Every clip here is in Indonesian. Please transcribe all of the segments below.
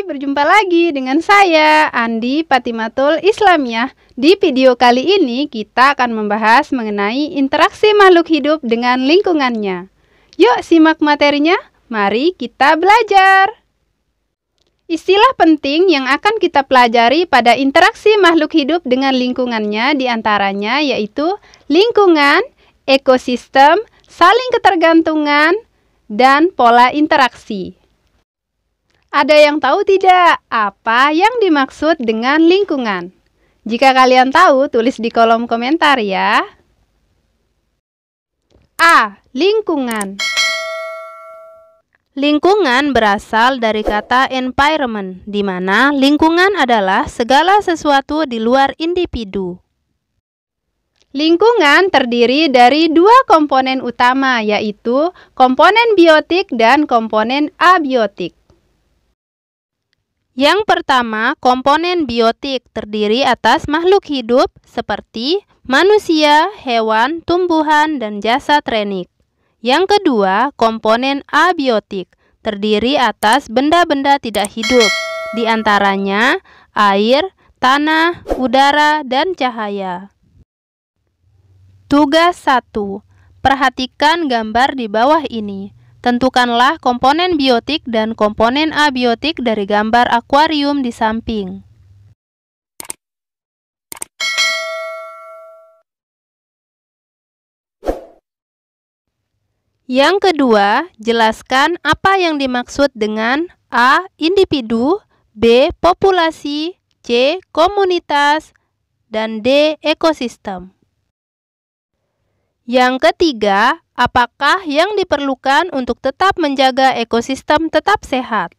berjumpa lagi dengan saya, Andi Patimatul Islamiyah. Di video kali ini kita akan membahas mengenai interaksi makhluk hidup dengan lingkungannya. Yuk simak materinya, mari kita belajar. Istilah penting yang akan kita pelajari pada interaksi makhluk hidup dengan lingkungannya diantaranya yaitu lingkungan, ekosistem, saling ketergantungan, dan pola interaksi. Ada yang tahu tidak apa yang dimaksud dengan lingkungan? Jika kalian tahu, tulis di kolom komentar ya. A. Lingkungan. Lingkungan berasal dari kata environment, di mana lingkungan adalah segala sesuatu di luar individu. Lingkungan terdiri dari dua komponen utama, yaitu komponen biotik dan komponen abiotik. Yang pertama, komponen biotik terdiri atas makhluk hidup seperti manusia, hewan, tumbuhan, dan jasad renik. Yang kedua, komponen abiotik terdiri atas benda-benda tidak hidup, di antaranya air, tanah, udara, dan cahaya. Tugas 1. Perhatikan gambar di bawah ini. Tentukanlah komponen biotik dan komponen abiotik dari gambar akuarium di samping. Yang kedua, jelaskan apa yang dimaksud dengan A. Individu, B. Populasi, C. Komunitas, dan D. Ekosistem. Yang ketiga, apakah yang diperlukan untuk tetap menjaga ekosistem tetap sehat?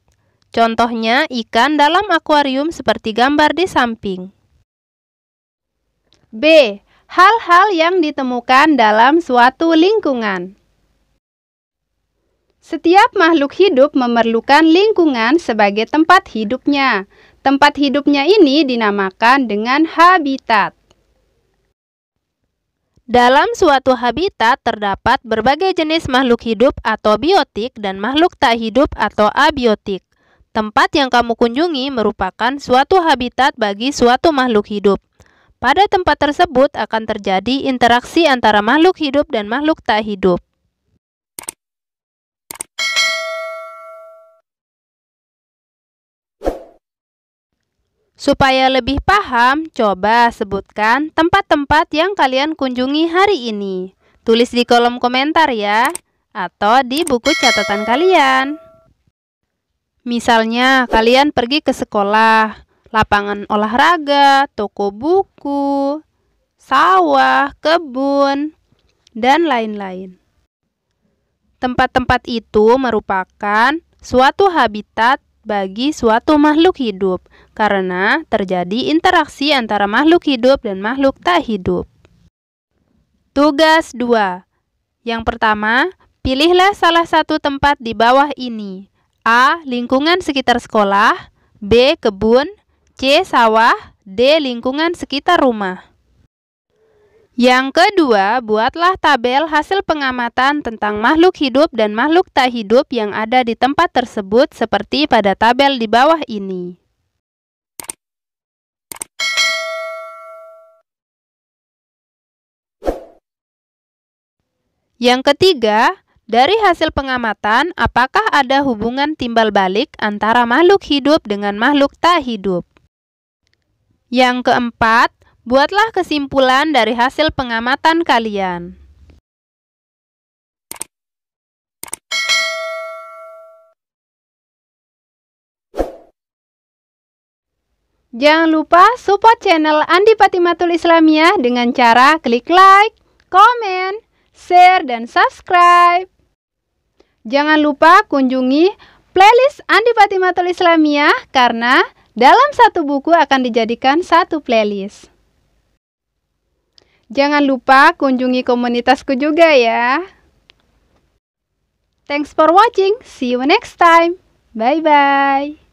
Contohnya ikan dalam akuarium seperti gambar di samping. B. Hal-hal yang ditemukan dalam suatu lingkungan. Setiap makhluk hidup memerlukan lingkungan sebagai tempat hidupnya. Tempat hidupnya ini dinamakan dengan habitat. Dalam suatu habitat terdapat berbagai jenis makhluk hidup atau biotik dan makhluk tak hidup atau abiotik. Tempat yang kamu kunjungi merupakan suatu habitat bagi suatu makhluk hidup. Pada tempat tersebut akan terjadi interaksi antara makhluk hidup dan makhluk tak hidup. Supaya lebih paham, coba sebutkan tempat-tempat yang kalian kunjungi hari ini. Tulis di kolom komentar ya, atau di buku catatan kalian. Misalnya, kalian pergi ke sekolah, lapangan olahraga, toko buku, sawah, kebun, dan lain-lain. Tempat-tempat itu merupakan suatu habitat bagi suatu makhluk hidup karena terjadi interaksi antara makhluk hidup dan makhluk tak hidup. Tugas 2. Yang pertama, pilihlah salah satu tempat di bawah ini. A. Lingkungan sekitar sekolah, B. Kebun, C. Sawah, D. Lingkungan sekitar rumah. Yang kedua, buatlah tabel hasil pengamatan tentang makhluk hidup dan makhluk tak hidup yang ada di tempat tersebut seperti pada tabel di bawah ini. Yang ketiga, dari hasil pengamatan, apakah ada hubungan timbal balik antara makhluk hidup dengan makhluk tak hidup? Yang keempat, buatlah kesimpulan dari hasil pengamatan kalian. Jangan lupa support channel Andi Patimatul Islamiyah dengan cara klik like, komen, share, dan subscribe. Jangan lupa kunjungi playlist Andi Patimatul Islamiyah karena dalam satu buku akan dijadikan satu playlist. Jangan lupa kunjungi komunitasku juga ya. Thanks for watching. See you next time. Bye-bye.